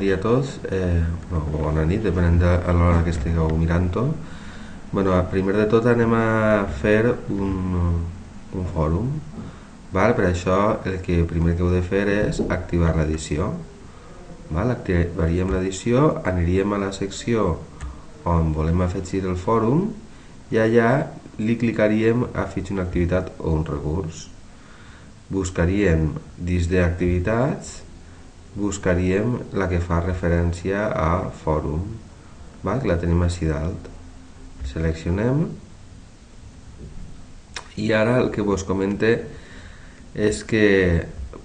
dia a tots, o bona nit, depenent de l'hora que estigueu mirant-ho. Primer de tot anem a fer un fòrum. Per això el que primer que heu de fer és activar l'edició. Activaríem l'edició, aniríem a la secció on volem afegir el fòrum i allà li clicaríem a afegir una activitat o un recurs. Buscaríem dins d'activitats, buscaríem la que fa referència a fòrum, que la tenim així dalt. Seleccionem i ara el que vos comente és que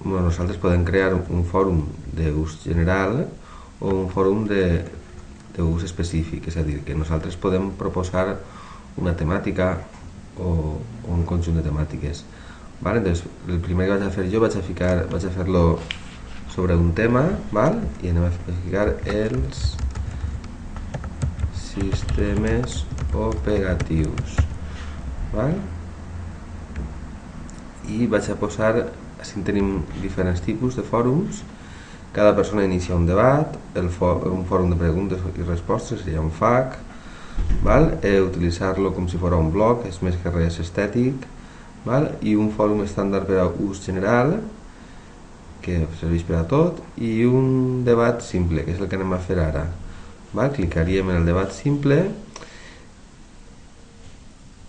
nosaltres podem crear un fòrum d'ús general o un fòrum d'ús específic, és a dir, que nosaltres podem proposar una temàtica o un conjunt de temàtiques. Entonces, el primer que vaig a fer jo vaig a fer-lo sobre un tema, i anem a ficar els sistemes operatius, i vaig a posar, així tenim diferents tipus de fòrums. Cada persona inicia un debat, un fòrum de preguntes i respostes seria un FAQ, utilitzar-lo com si fos un blog, és més que res estètic, i un fòrum estàndard per a ús general que serveix per a tot, i un debat simple, que és el que anem a fer ara. Clicaríem en el debat simple,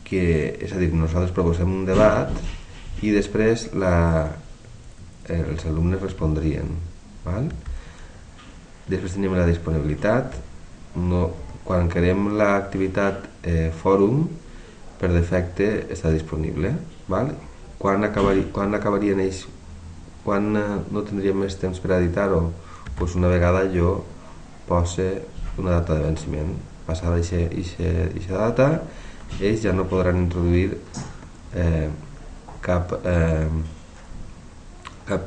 que és a dir, nosaltres proposem un debat i després els alumnes respondrien. Després tenim la disponibilitat. Quan creem l'activitat fòrum, per defecte està disponible. Quan acabarien ells, quan no tindríem més temps per editar-ho, doncs una vegada jo poso una data de venciment. Passada aquesta data, ells ja no podran introduir cap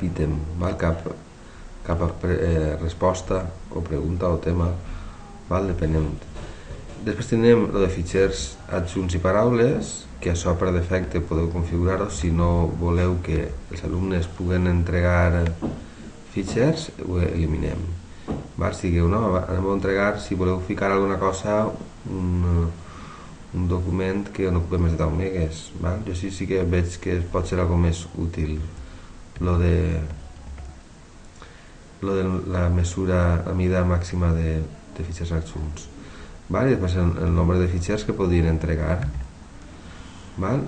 ítem, cap resposta o pregunta o tema, depenent. Després tenim el de fitxers adjunts i paraules, que això per defecte podeu configurar-ho. Si no voleu que els alumnes puguen entregar fitxers, ho eliminem. Si digueu, no, anem a entregar, si voleu ficar alguna cosa, un document que no ocupa més de 10 megues. Jo sí que veig que pot ser algo més útil lo de la mesura, la mida màxima de fitxers adjunts. I després el nombre de fitxers que podrien entregar.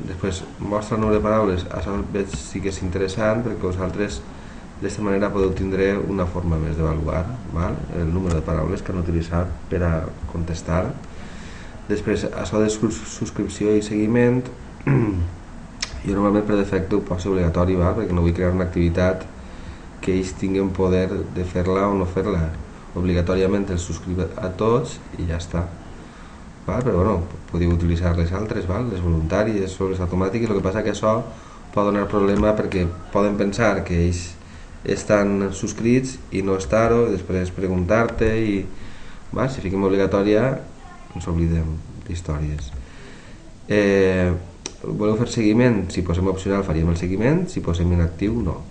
Després mostra el nombre de paraules. Això veig sí que és interessant perquè vosaltres d'aquesta manera podeu tindre una forma més d'avaluar el número de paraules que han utilitzat per a contestar. Després, això de subscripció i seguiment, jo normalment per defecte ho poso obligatori, perquè no vull crear una activitat que ells tinguin poder de fer-la o no fer-la. Obligatòriament els subscriu a tots i ja està. Però podeu utilitzar les altres, les voluntàries o les automàtiques. El que passa que això pot donar problema perquè poden pensar que ells estan subscrits i no estar-ho, i després preguntar-te, i si fiquem obligatòria ens oblidem d'històries. Voleu fer seguiment? Si posem opcional faríem el seguiment, si posem inactiu no.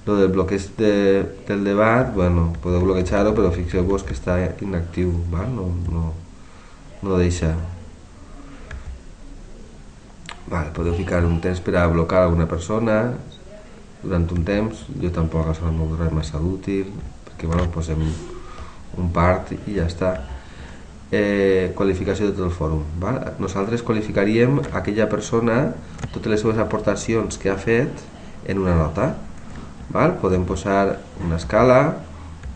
Lo del bloqueig del debat, podeu bloquejar-ho, però fixeu-vos que està inactiu, no deixa. Podeu ficar un temps per a blocar alguna persona durant un temps. Jo tampoc això no m'ho res massa útil, perquè posem un part i ja està. Qualificació de tot el fòrum. Nosaltres qualificaríem aquella persona, totes les seves aportacions que ha fet, en una nota. Podem posar una escala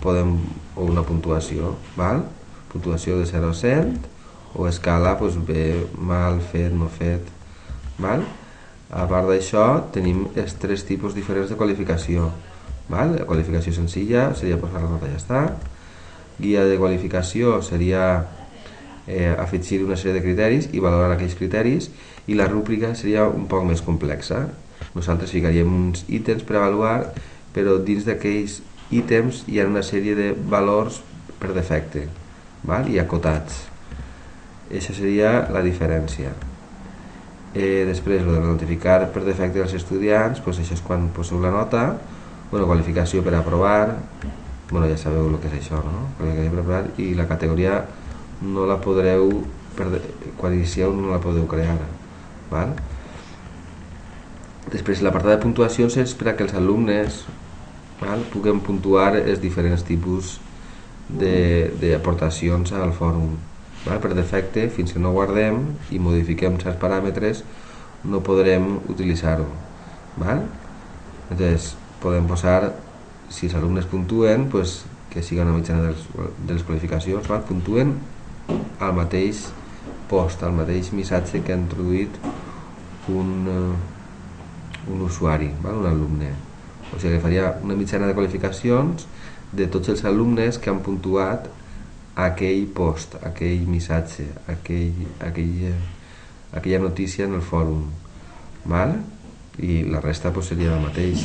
o una puntuació. Puntuació de 0 a 100, o escala bé, mal, fet, no fet. A part d'això tenim els 3 tipus diferents de qualificació. La qualificació senzilla seria posar la nota i ja està. Guia de qualificació seria afegir una sèrie de criteris i valorar aquells criteris, i la rúbrica seria un poc més complexa. Nosaltres ficaríem uns ítems per avaluar, però dins d'aquells ítems hi ha una sèrie de valors per defecte i acotats. Això seria la diferència. Després, el de notificar per defecte als estudiants, això és quan poseu la nota, qualificació per aprovar, bueno, ja sabeu el que és això, no? Qualificació preparar, i la categoria no la podreu, quan inicieu no la podeu crear, val? Després l'apartat de puntuacions és per a que els alumnes, val, puguem puntuar els diferents tipus d'aportacions al fòrum, val? Per defecte, fins que no guardem i modifiquem certs paràmetres, no podrem utilitzar-ho, val? Entonces podem posar, si els alumnes puntuen, pues, que siga una mitjana de les qualificacions, val? Puntuen al mateix post, al mateix missatge que ha introduït un usuari, val? Un alumne. O sigui que faria una mitjana de qualificacions de tots els alumnes que han puntuat aquell post, aquell missatge, aquella notícia en el fòrum, val? I la resta pues, seria el mateix.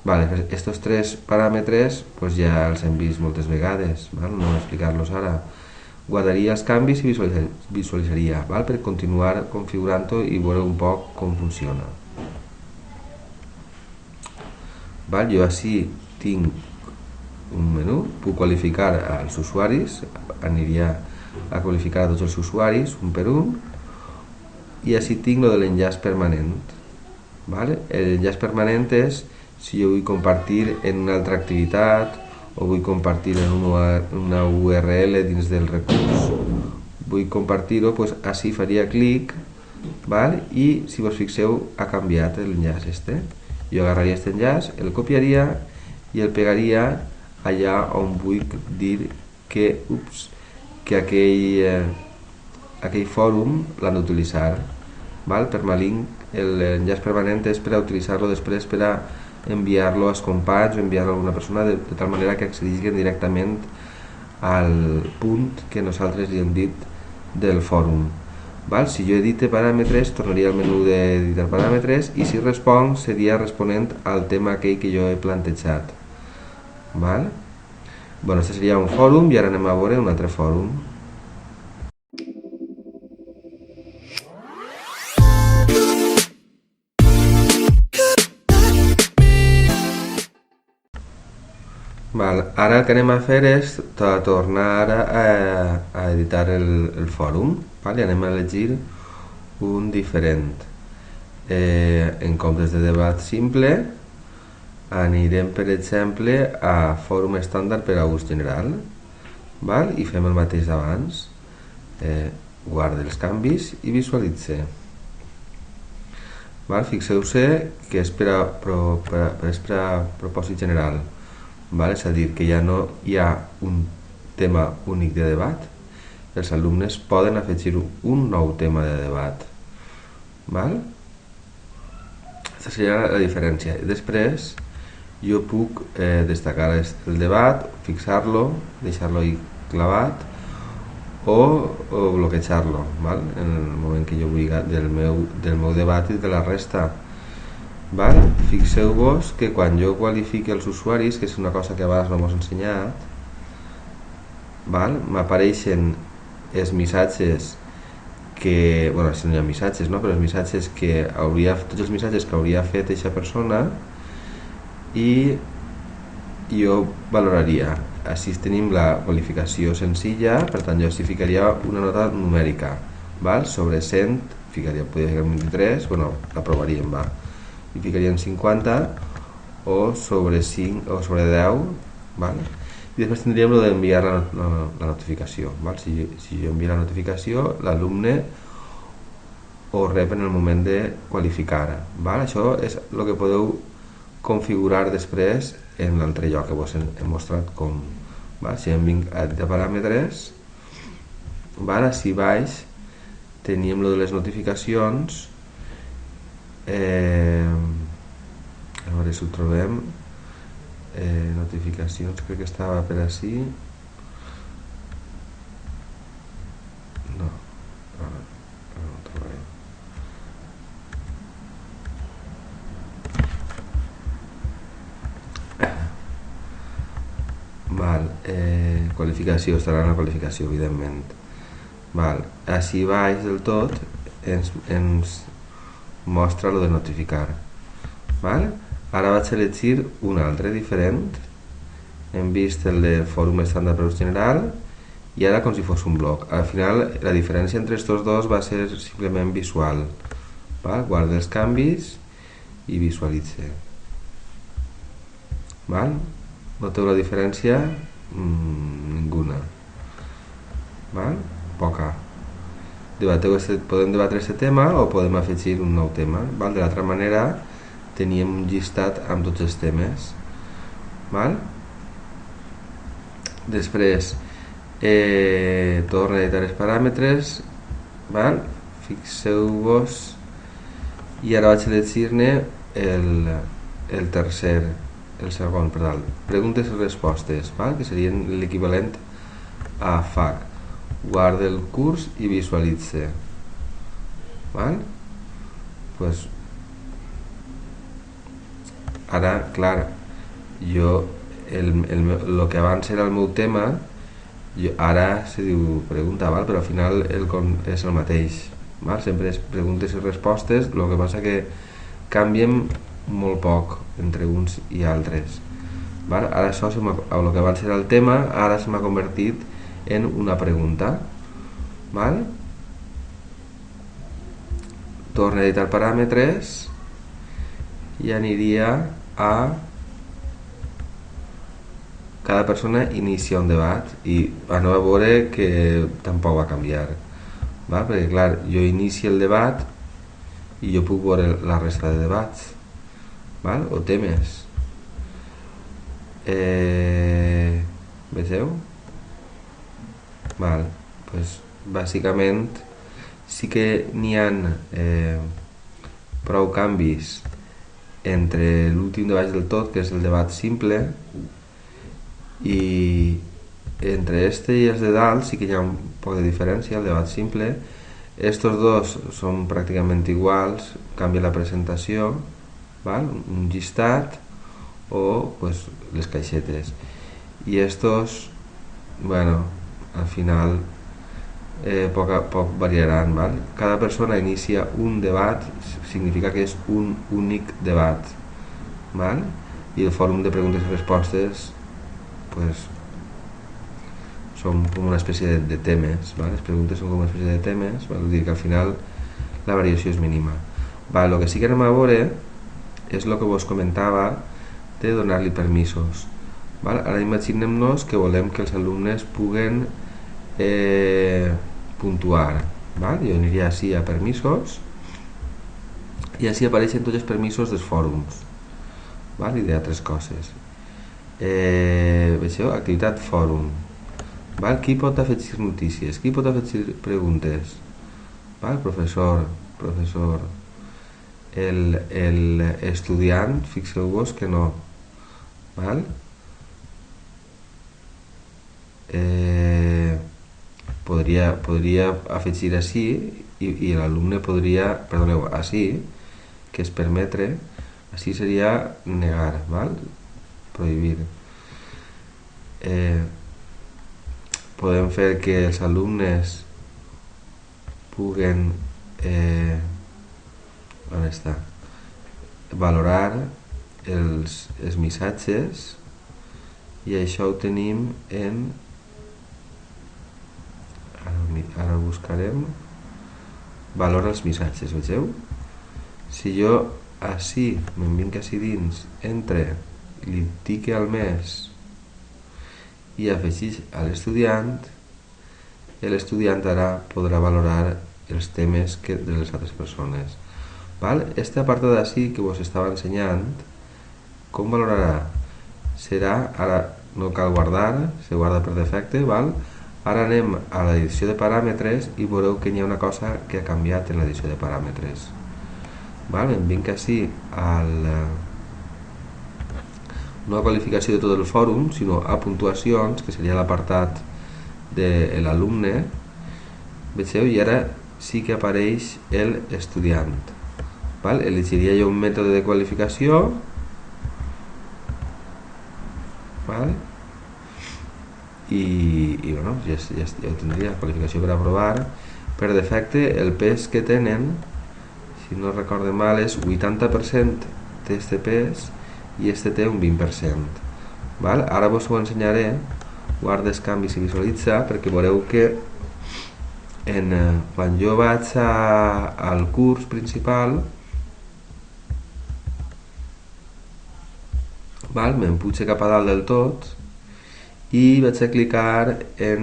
Vale, estos tres paràmetres pues, ja els hem vist moltes vegades, val? No explicar-los ara. Guardaria els canvis i visualitzaria, val? Per continuar configurant-ho i veure un poc com funciona. Val? Jo així tinc un menú, puc qualificar als usuaris, aniria a qualificar a tots els usuaris un per un, i així tinc lo de l'enllaç permanent. Vale? L'enllaç permanent és si jo vull compartir en una altra activitat o vull compartir en una URL dins del recurs, vull compartir-ho, doncs així faria clic, val? I si vos fixeu ha canviat l'enllaç este. Jo agarraria aquest enllaç, el copiaria i el pegaria allà on vull dir que aquell fòrum l'han d'utilitzar, val? Permalink, l'enllaç permanent és per a utilitzar-lo després per a enviar-lo als companys o enviar-lo a alguna persona de tal manera que accedisquen directament al punt que nosaltres li hem dit del fòrum. Val? Si jo edite paràmetres, tornaria al menú d'editar paràmetres i si responc seria responent al tema aquell que jo he plantejat. Val? Bueno, este seria un fòrum i ara anem a veure un altre fòrum. Val, ara el que anem a fer és tornar a editar el fòrum, val? I anem a elegir un diferent. En comptes de debat simple, anirem, per exemple, a fòrum estàndard per a ús general, val? I fem el mateix d'abans. Guarda els canvis i visualitza. Fixeu-se que és per a propòsit general. És a dir, que ja no hi ha un tema únic de debat, els alumnes poden afegir un nou tema de debat. Aquesta seria la diferència. Després jo puc destacar el debat, fixar-lo, deixar-lo ahí clavat o bloquejar-lo en el moment que jo vull del meu debat i de la resta. Fixeu-vos que quan jo qualifique els usuaris, que és una cosa que abans no m'ho he ensenyat, m'apareixen els missatges que, bueno, si no hi ha missatges, no? Però els missatges que tots els missatges que hauria fet aquesta persona i jo valoraria. Així tenim la qualificació senzilla, per tant jo així ficaria una nota numèrica, sobre 100 podria ficar 23, bueno, l'aprovaríem, i ficaríem 50 o sobre 5 o sobre 10, i després tindríem d'enviar la notificació. Si jo envio la notificació, l'alumne ho rep en el moment de qualificar. Això és el que podeu configurar després en l'altre lloc que vos he mostrat com. Si em vinc a editar paràmetres, així baix teníem lo de les notificacions. A veure si ho trobem. Notificacions, crec que estava per ací. No, ara no ho trobaré. Qualificació, estarà en la qualificació, evidentment. Així baix del tot ens mostra lo de notificar. Ara vaig a elegir un altre diferent hem vist el de fòrum estàndard per ús general i ara com si fos un bloc. Al final la diferència entre estos dos va ser simplement visual, val? Guarda els canvis i visualitza, val? Noteu la diferència? Ninguna, val? Poca. Podem debatre aquest tema o podem afegir un nou tema, val? De l'altra manera teníem un llistat amb tots els temes, val? Després torna a editar els paràmetres, val? Fixeu-vos, i ara vaig a llegir-ne el segon, per tant, preguntes i respostes, val? Que serien l'equivalent a FAQ. Guarda el curs i visualitza, val? Pues, ara, clar, jo el que abans era el meu tema, ara se diu pregunta, val? Però al final és el mateix, val? Sempre és preguntes i respostes, el que passa que canviem molt poc entre uns i altres, val? Ara això, el que abans era el tema, ara se m'ha convertit en una pregunta, val? Torna a editar paràmetres i aniria a cada persona inicia un debat i aneu a veure que tampoc va canviar, val? Perquè clar, jo inicio el debat i jo puc veure la resta de debats, val? O temes, vegeu? Val, pues, bàsicament sí que n'hi ha prou canvis entre l'últim debat del tot, que és el debat simple, i entre este i els de dalt sí que hi ha un poc de diferència. El debat simple, estos dos són pràcticament iguals, canvia la presentació, val? Un llistat o pues, les caixetes, i estos, bueno, al final poc variaran, val? Cada persona inicia un debat, significa que és un únic debat, val? I el fòrum de preguntes i respostes pues, són com una espècie de temes, val? Les preguntes són com una espècie de temes, val? Vull dir que al final la variació és mínima, val? El que sí que anem a veure és el que vos comentava de donar-li permisos, val? Ara imaginem-nos que volem que els alumnes puguen puntuar, val? Jo aniria així a permisos i així apareixen tots els permisos dels fòrums, val? I d'altres coses. Vegeu, activitat fòrum, val? Qui pot afegir notícies, qui pot afegir preguntes, val? Professor, el estudiant, fixeu-vos que no, val? Podria afegir així i l'alumne podria, perdoneu, així, que és permetre, així seria negar, val? Prohibir. Podem fer que els alumnes puguen on està? Valorar els missatges, i això ho tenim en, ara ho buscarem, valora els missatges, vegeu? Si jo així me'n vinc així dins, entre, li tique al mes i afegeix a l'estudiant, i l'estudiant ara podrà valorar els temes de les altres persones, val? Este apartat d'ací que vos estava ensenyant, com valorarà? Serà, ara no cal guardar, se guarda per defecte, val? Ara anem a l'edició de paràmetres i veureu que hi ha una cosa que ha canviat en l'edició de paràmetres, val? Em vinc així no a qualificació de tot el fòrum, sinó a puntuacions, que seria l'apartat de l'alumne, vegeu? I ara sí que apareix l'estudiant, val? Elegiria jo un mètode de qualificació, val? I bueno, ja ho tindria, qualificació per aprovar. Per defecte el pes que tenen, si no recorde mal, és 80% té este pes i este té un 20%, Val? Ara vos ho ensenyaré, guardes canvis i visualitza, perquè veureu que quan jo vaig al curs principal, val? Me'n puig cap a dalt del tot i vaig a clicar en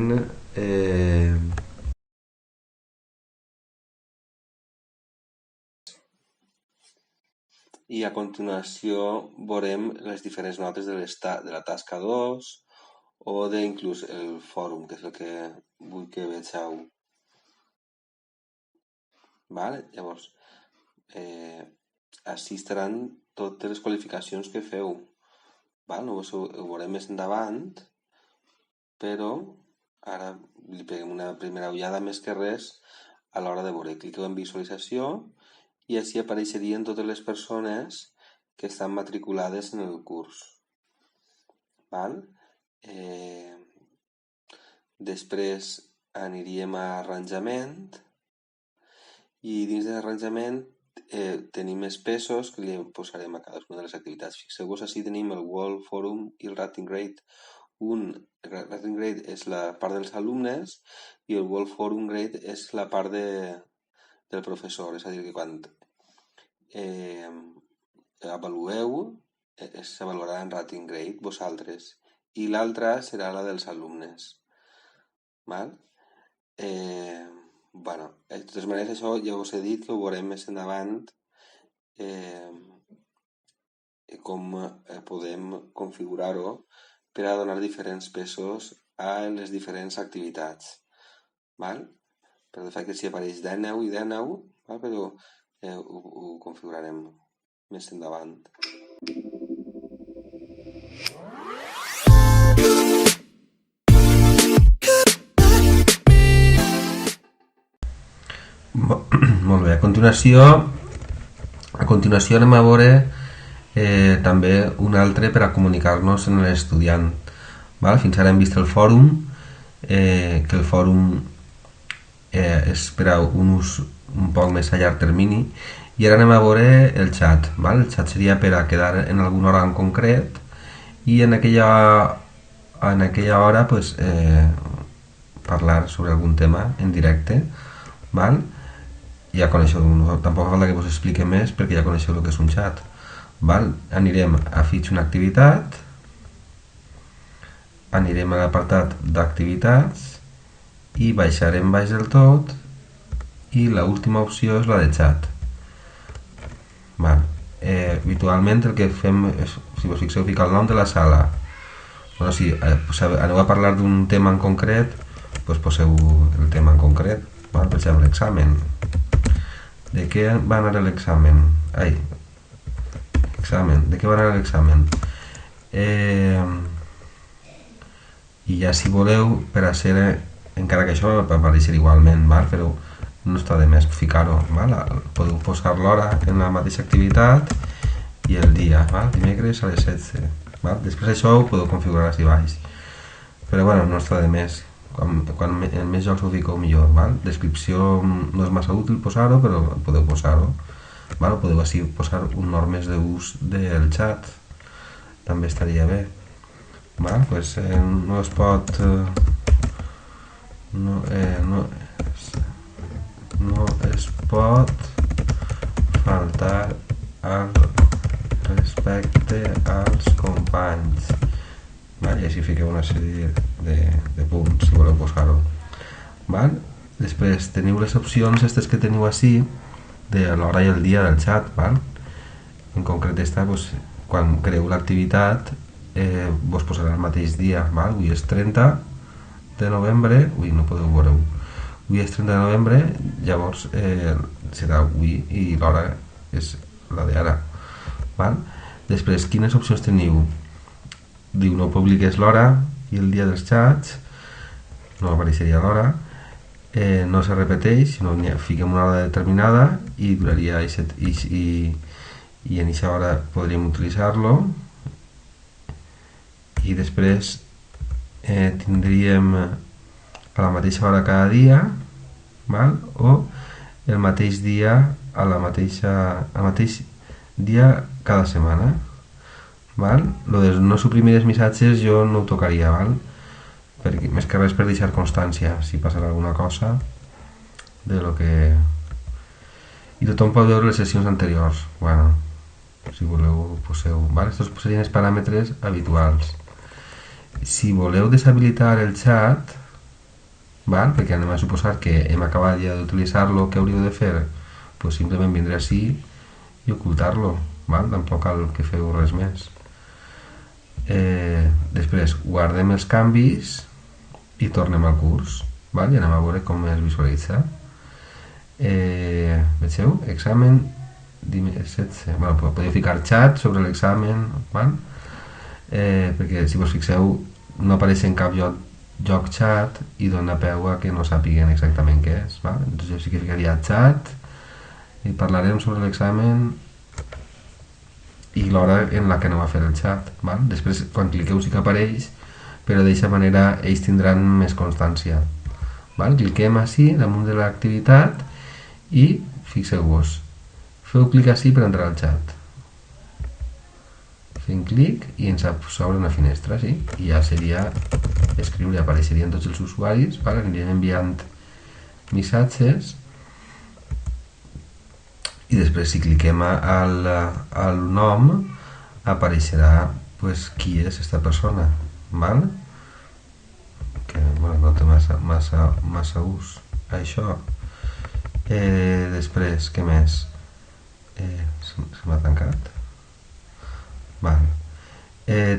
i a continuació veurem les diferents notes de la tasca 2 o d'inclús el fòrum, que és el que vull que vegeu. Vale? Llavors, així estaran totes les qualificacions que feu. Val? No ho veurem més endavant, però ara li peguem una primera ullada més que res a l'hora de veure. Cliqueu en visualització i així apareixerien totes les persones que estan matriculades en el curs. Val? Després aniríem a arranjament i dins de l'arranjament tenim els pesos que li posarem a cadascuna de les activitats. Fixeu-vos, així tenim el World Forum i el Rating Grade. El Rating Grade és la part dels alumnes i el World Forum Grade és la part del professor, és a dir, que quan avalueu s'avaluarà en Rating Grade vosaltres i l'altra serà la dels alumnes. Val? Bueno, de totes maneres això ja us he dit que ho veurem més endavant com podem configurar-ho per a donar diferents pesos a les diferents activitats. Val? Per defecte si apareix 19 i 19, val? Però ho configurarem més endavant. Molt bé, a continuació anem a veure també un altre per a comunicar-nos amb l'estudiant. Fins ara hem vist el fòrum, que el fòrum és per a un ús un poc més a llarg termini, i ara anem a veure el xat. El xat seria per a quedar en alguna hora en concret i en aquella hora pues, parlar sobre algun tema en directe. Ja coneixeu, tampoc falta que us expliqui més perquè ja coneixeu el que és un xat. Anirem a fitxar una activitat, anirem a l'apartat d'activitats i baixarem baix del tot i l'última opció és la de xat. Habitualment el que fem és, si us fixeu, ficar el nom de la sala. Si aneu a parlar d'un tema en concret, poseu el tema en concret. Per exemple, l'examen. De què va anar l'examen? Examen. De què va anar l'examen? I ja si voleu, per a ser, encara que això va aparèixer igualment, però no està de més ficar-ho. Podeu posar l'hora en la mateixa activitat i el dia, dimecres a les 16. Després això ho podeu configurar així baix. Però bueno, no està de més. Quan en més jocs ho fiqueu millor. Descripció no és massa útil posar-ho, però podeu posar-ho. Podeu així posar normes d'ús del xat. També estaria bé. No es pot faltar al respecte als companys. I així fiqueu una sèrie de punts si voleu posar-ho. Després teniu les opcions aquestes que teniu així de l'hora i el dia del xat. En concret esta, quan creeu l'activitat vos posarà el mateix dia. Avui és 30 de novembre, no podeu veure-ho, avui és 30 de novembre, llavors serà avui i l'hora és la d'ara. Després, quines opcions teniu? Diu, no publiques l'hora i el dia dels xats, no apareixeria l'hora, no se repeteix, sinó fiquem una hora determinada i duraria i en aquesta hora podríem utilitzar-lo, i després tindríem a la mateixa hora cada dia, o el mateix dia al mateix dia cada setmana. val? Lo de no suprimir els missatges jo no ho tocaria, val? Perquè, més que res per deixar constància si passarà alguna cosa de lo que... I tothom pot veure les sessions anteriors. Bueno, si voleu, poseu, val? Estos serien els paràmetres habituals. Si voleu deshabilitar el chat, val? Perquè anem a suposar que hem acabat ja d'utilitzar-lo, què hauríeu de fer? Pues simplement vindré així i ocultar-lo, val? Tampoc cal que feu res més. Després guardem els canvis i tornem al curs, val? I anem a veure com es visualitza. Vegeu? Examen 16. Bueno, podeu ficar xat sobre l'examen, val? Perquè si vos fixeu no apareix en cap lloc xat i dona peu a que no sàpiguen exactament què és, val? Entonces jo sí que ficaria xat i parlarem sobre l'examen i l'hora en la que aneu a fer el xat, val? Després quan cliqueu sí que apareix, però d'aquesta manera ells tindran més constància, val? Cliquem així damunt de l'activitat i fixeu-vos, feu clic així per entrar al xat, fem clic i ens s'obre una finestra, sí? I ja seria escriure, apareixerien tots els usuaris, val? Anirien enviant missatges i després si cliquem al nom apareixerà pues, qui és esta persona, val? Que bueno, no té massa ús això. Després, què més? Se m'ha tancat. Val.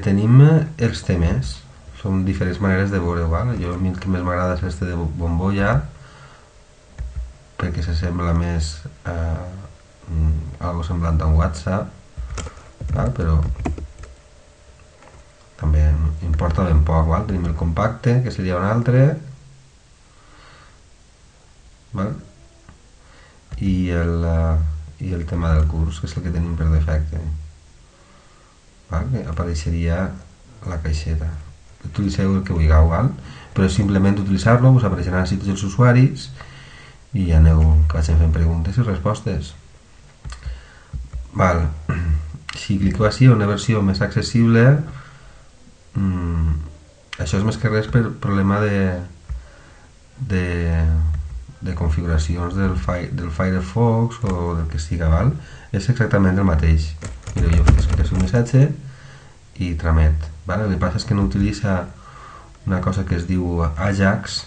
Tenim els temes, són diferents maneres de veure, val? Jo el que més m'agrada és este de bombolla perquè s'assembla més a algo semblant a un WhatsApp, val? Però també importa ben poc, val? Tenim el compacte, que seria un altre, val? I el tema del curs, que és el que tenim per defecte, val? Que apareixeria la caixeta. Utilitzeu el que vulgueu, val? Però simplement utilitzar-lo us apareixeran així tots els usuaris i ja aneu que vagin fent preguntes i respostes. Val. Si cliqueu així a una versió més accessible, això és més que res per problema de configuracions del Firefox o del que siga, val? És exactament el mateix. Mireu, jo faig un missatge i tramet, val? El que passa és que no utilitza una cosa que es diu Ajax,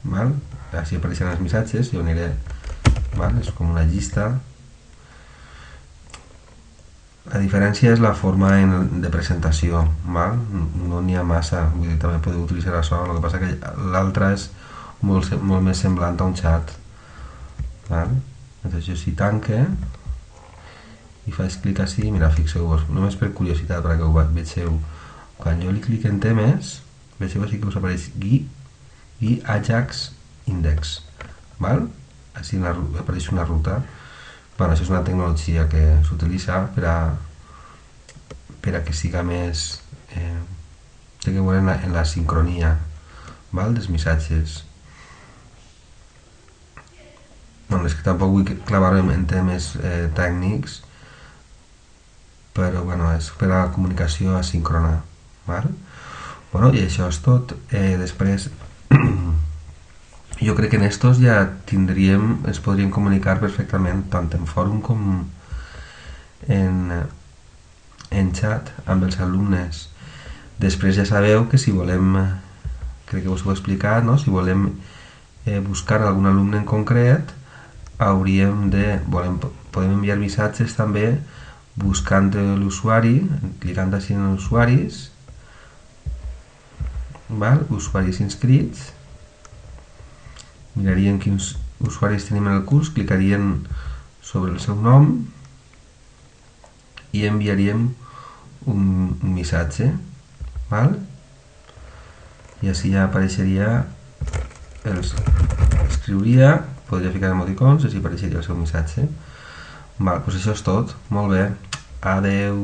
val? Així apareixen els missatges, jo aniré, val? És com una llista. La diferència és la forma de presentació, val? No n'hi ha massa, vull dir, també podeu utilitzar això, el que passa que l'altre és molt més semblant a un xat, val? Llavors jo si tanque i faig clic així, mira, fixeu-vos, només per curiositat, perquè ho vegeu, quan jo li clic en temes, vegeu així que us apareix Gui Ajax Index, val? Així apareix una ruta. Bueno, això és una tecnologia que s'utilitza per a que siga més té que veure en la sincronia, val? Dels missatges. Bueno, és que tampoc vull clavar-me en temes tècnics, però bueno, és per a la comunicació asíncrona, val? Bueno, i això és tot. Després jo crec que en estos ja ens podríem comunicar perfectament tant en fòrum com en chat amb els alumnes. Després ja sabeu que si volem, crec que us ho he explicat, no? Si volem buscar algun alumne en concret, podem enviar missatges també buscant l'usuari, clicant així en usuaris, val? Usuaris inscrits, mirarien quins usuaris tenim en el curs, clicarien sobre el seu nom i enviaríem un missatge, val? I així ja apareixeria, escriuria, podria ficar emoticons i així apareixeria el seu missatge. Val, doncs això és tot, molt bé, adeu.